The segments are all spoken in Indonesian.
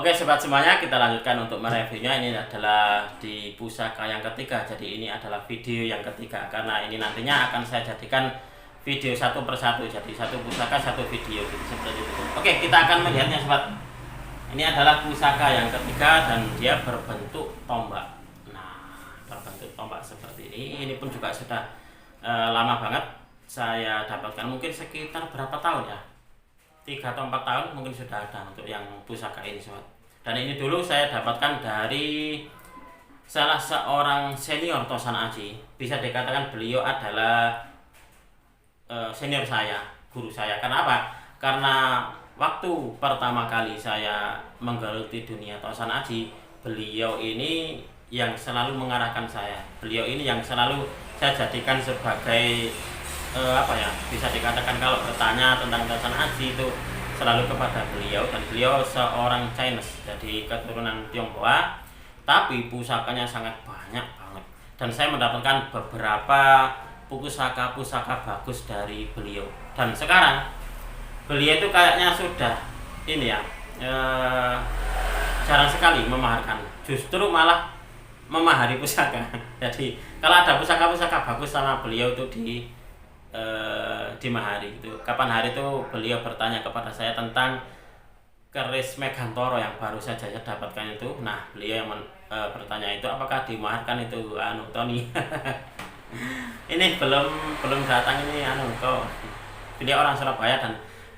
Oke sobat semuanya, kita lanjutkan untuk mereviewnya. Ini adalah di pusaka yang ketiga. Jadi ini adalah video yang ketiga, karena ini nantinya akan saya jadikan video satu persatu. Jadi satu pusaka satu video gitu, seperti itu. Oke, kita akan melihatnya sobat. Ini adalah pusaka yang ketiga dan dia berbentuk tombak. Nah, berbentuk tombak seperti ini. Ini pun juga sudah lama banget saya dapatkan, mungkin sekitar berapa tahun ya, 3 atau 4 tahun mungkin sudah ada untuk yang pusaka ini sobat. Dan ini dulu saya dapatkan dari salah seorang senior Tosan Aji. Bisa dikatakan beliau adalah senior saya, guru saya. Karena apa? Karena waktu pertama kali saya menggeluti dunia Tosan Aji, beliau ini yang selalu mengarahkan saya. Beliau ini yang selalu saya jadikan sebagai bisa dikatakan kalau bertanya tentang Tosan Aji itu selalu kepada beliau. Dan beliau seorang Chinese, jadi keturunan Tionghoa, tapi pusakanya sangat banyak banget. Dan saya mendapatkan beberapa pusaka bagus dari beliau. Dan sekarang beliau itu kayaknya sudah ini ya, jarang sekali memaharkan, justru malah memahari pusaka. Jadi kalau ada pusaka-pusaka bagus sama beliau itu di mahari itu. Kapan hari itu beliau bertanya kepada saya tentang keris Megantoro yang baru saja saya dapatkan itu. Nah, beliau yang bertanya itu apakah dimaharkan itu Tony. Ini belum datang ini kok. Beliau orang Surabaya dan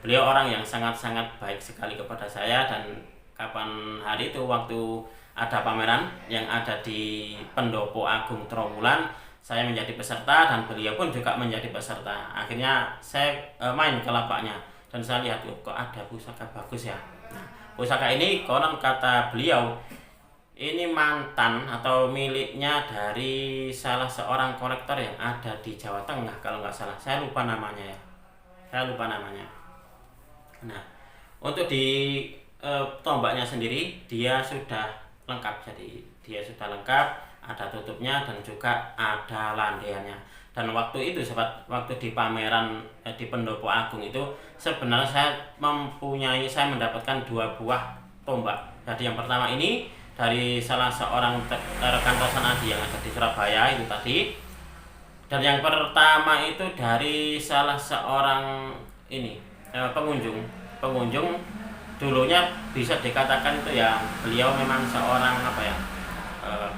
beliau orang yang sangat-sangat baik sekali kepada saya. Dan kapan hari itu waktu ada pameran yang ada di Pendopo Agung Trowulan, saya menjadi peserta dan beliau pun juga menjadi peserta. Akhirnya saya main ke lapaknya dan saya lihat kok ada pusaka bagus ya. Nah, pusaka ini konon kata beliau ini mantan atau miliknya dari salah seorang kolektor yang ada di Jawa Tengah kalau nggak salah. Saya lupa namanya ya. Nah, untuk di tombaknya sendiri dia sudah lengkap. Jadi dia sudah lengkap, ada tutupnya dan juga ada landaiannya. Dan waktu itu sobat, waktu di pameran di Pendopo Agung itu sebenarnya saya mendapatkan 2 buah tombak. Jadi yang pertama ini dari salah seorang rekan Tosan Aji yang ada di Surabaya itu tadi. Dan yang pertama itu dari salah seorang pengunjung dulunya, bisa dikatakan itu ya beliau memang seorang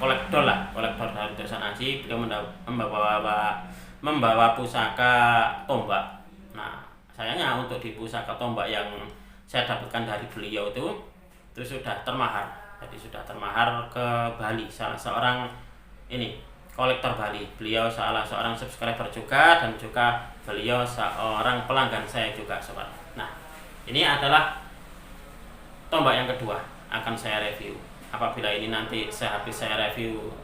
kolektor dari Tosan Aji. Beliau membawa pusaka tombak. Nah, sayangnya untuk di pusaka tombak yang saya dapatkan dari beliau itu sudah termahar. Jadi sudah termahar ke Bali, salah seorang kolektor Bali. Beliau salah seorang subscriber juga dan juga beliau seorang pelanggan saya juga sobat. Nah, ini adalah tombak yang kedua akan saya review. Apabila ini nanti habis saya review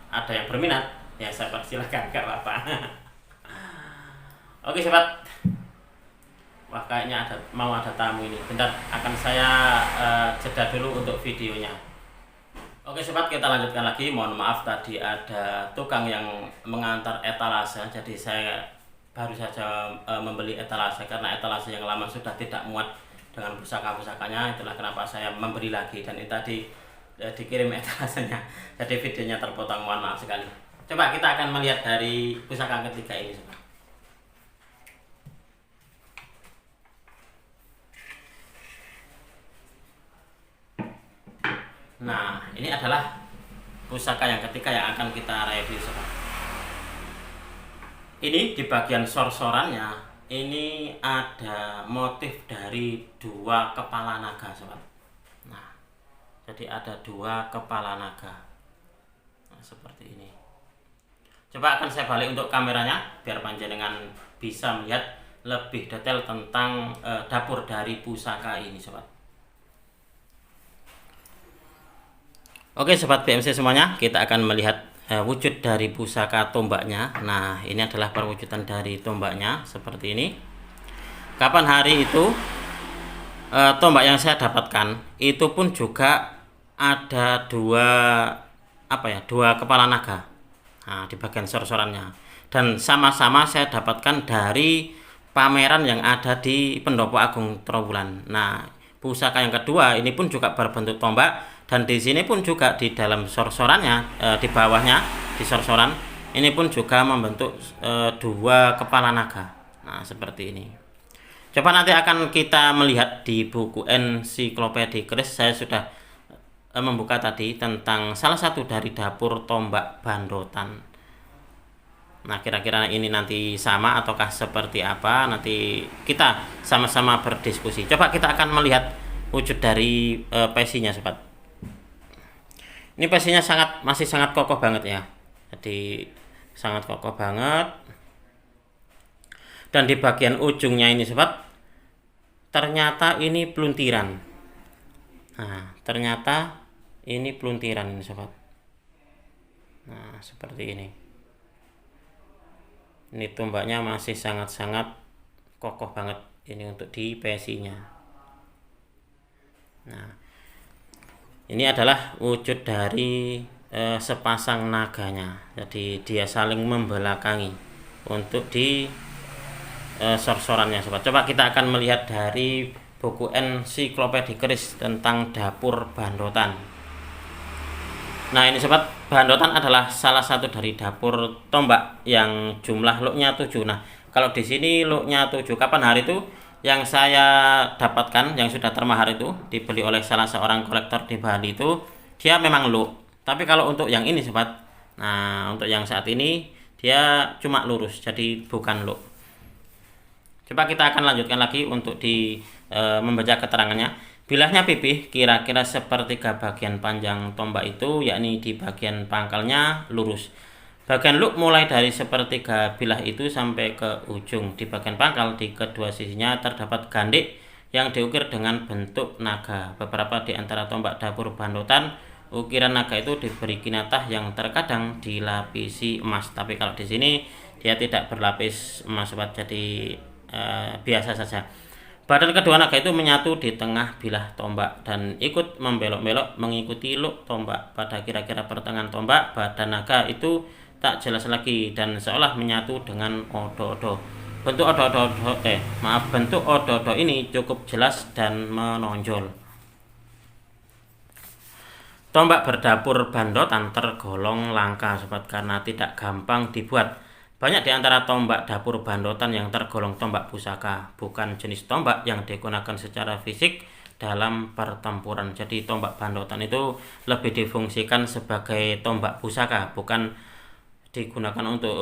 ada yang berminat, ya saya persilahkan, gak apa-apa. Oke sobat, wah kayaknya mau ada tamu ini. Bentar, akan saya jeda dulu untuk videonya. Oke sobat, kita lanjutkan lagi. Mohon maaf tadi ada tukang yang mengantar etalase. Jadi saya baru saja membeli etalase karena etalase yang lama sudah tidak muat dengan pusaka-pusakanya. Itulah kenapa saya membeli lagi. Dan ini tadi dikirim etalasenya, jadi videonya terpotong, mohon maaf sekali. Coba kita akan melihat dari pusaka ketiga ini sobat. Nah, ini adalah pusaka yang ketiga yang akan kita review sobat. Ini di bagian sor-sorannya ini ada motif dari 2 kepala naga sobat. Nah, jadi ada 2 kepala naga. Nah, seperti ini. Coba akan saya balik untuk kameranya biar panjenengan bisa melihat lebih detail tentang dapur dari pusaka ini sobat. Oke sobat BMC semuanya, kita akan melihat wujud dari pusaka tombaknya. Nah, ini adalah perwujudan dari tombaknya seperti ini. Kapan hari itu tombak yang saya dapatkan itu pun juga ada 2 kepala naga. Nah, di bagian sor-sorannya. Dan sama-sama saya dapatkan dari pameran yang ada di Pendopo Agung Trowulan. Nah, pusaka yang kedua ini pun juga berbentuk tombak, dan di sini pun juga di dalam sorsorannya, di bawahnya di sorsoran ini pun juga membentuk dua kepala naga. Nah, seperti ini. Coba nanti akan kita melihat di buku ensiklopedia keris. Saya sudah membuka tadi tentang salah satu dari dapur tombak Bandotan. Nah, kira-kira ini nanti sama ataukah seperti apa? Nanti kita sama-sama berdiskusi. Coba kita akan melihat wujud dari pesinya, sobat. Ini pesinya masih sangat kokoh banget ya. Jadi sangat kokoh banget. Dan di bagian ujungnya ini, sobat, ternyata ini peluntiran. Nah, ternyata ini peluntiran ini, sobat. Nah, seperti ini. Ini tombaknya masih sangat-sangat kokoh banget ini untuk di pesinya. Nah, ini adalah wujud dari sepasang naganya. Jadi dia saling membelakangi untuk di sorsorannya, sobat. Coba kita akan melihat dari buku ensiklopedia keris tentang dapur Bandotan. Nah, ini sobat, Bandotan adalah salah satu dari dapur tombak yang jumlah luknya 7. Nah, kalau di sini luknya 7, kapan hari itu yang saya dapatkan yang sudah termahar itu dibeli oleh salah seorang kolektor di Bali itu, dia memang luk. Tapi kalau untuk yang ini, sobat, nah untuk yang saat ini dia cuma lurus, jadi bukan luk. Coba kita akan lanjutkan lagi untuk membaca keterangannya. Bilahnya pipih kira-kira sepertiga bagian panjang tombak itu, yakni di bagian pangkalnya lurus. Bagian luk mulai dari sepertiga bilah itu sampai ke ujung. Di bagian pangkal di kedua sisinya terdapat gandik yang diukir dengan bentuk naga. Beberapa di antara tombak dapur Bandotan, ukiran naga itu diberi kinatah yang terkadang dilapisi emas. Tapi kalau di sini dia tidak berlapis emas, sobat, jadi biasa saja. Badan kedua naga itu menyatu di tengah bilah tombak dan ikut membelok-belok mengikuti luk tombak. Pada kira-kira pertengahan tombak, badan naga itu tak jelas lagi dan seolah menyatu dengan odo-odo. Bentuk odo-odo ini cukup jelas dan menonjol. Tombak berdapur Bandotan tergolong langka, sobat, karena tidak gampang dibuat. Banyak di antara tombak dapur Bandotan yang tergolong tombak pusaka, bukan jenis tombak yang digunakan secara fisik dalam pertempuran. Jadi tombak Bandotan itu lebih difungsikan sebagai tombak pusaka, bukan digunakan untuk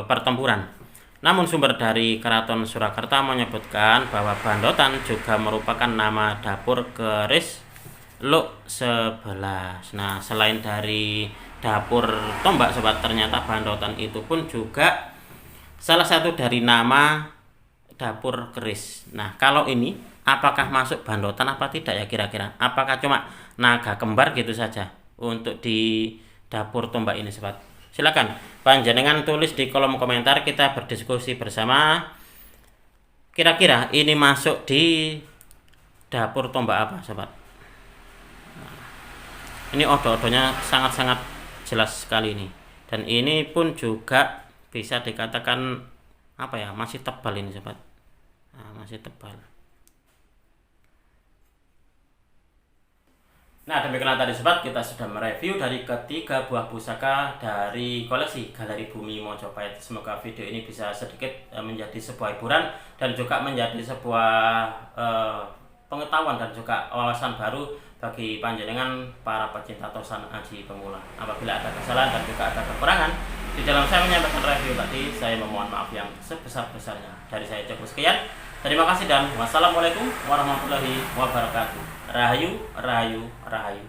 pertempuran. Namun sumber dari Keraton Surakarta menyebutkan bahwa Bandotan juga merupakan nama dapur keris Luk 11. Nah, selain dari dapur tombak, sobat, ternyata Bandotan itu pun juga salah satu dari nama dapur keris. Nah, kalau ini apakah masuk Bandotan apa tidak ya kira-kira? Apakah cuma naga kembar gitu saja untuk di dapur tombak ini, sobat? Silakan panjenengan tulis di kolom komentar, kita berdiskusi bersama. Kira-kira ini masuk di dapur tombak apa, sobat? Ini odo-odonya sangat-sangat jelas sekali ini, dan ini pun juga bisa dikatakan apa ya, masih tebal ini, sobat. Nah, masih tebal. Nah, demikianlah tadi, sobat, kita sudah mereview dari ketiga buah pusaka dari koleksi Galeri Bumi Mojopahit. Semoga video ini bisa sedikit menjadi sebuah hiburan dan juga menjadi sebuah pengetahuan dan juga wawasan baru bagi panjenengan para pecinta tosan aji pemula. Apabila ada kesalahan dan juga ada kekurangan di dalam saya menyampaikan review tadi, saya memohon maaf yang sebesar-besarnya. Dari saya cukup sekian. Terima kasih dan wassalamualaikum warahmatullahi wabarakatuh. Rahayu, rahayu, rahayu.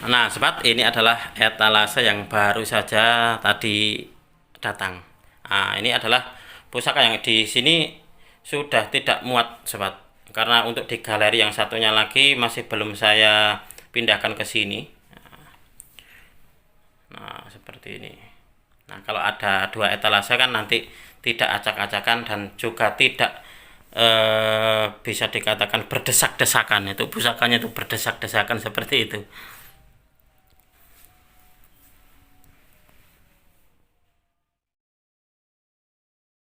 Nah, sobat, ini adalah etalase yang baru saja tadi datang. Nah, ini adalah pusaka yang di sini sudah tidak muat, sobat, karena untuk di galeri yang satunya lagi masih belum saya pindahkan ke sini. Nah, seperti ini. Nah, kalau ada dua etalase kan nanti tidak acak-acakan dan juga tidak bisa dikatakan berdesak-desakan. Itu pusakanya itu berdesak-desakan seperti itu.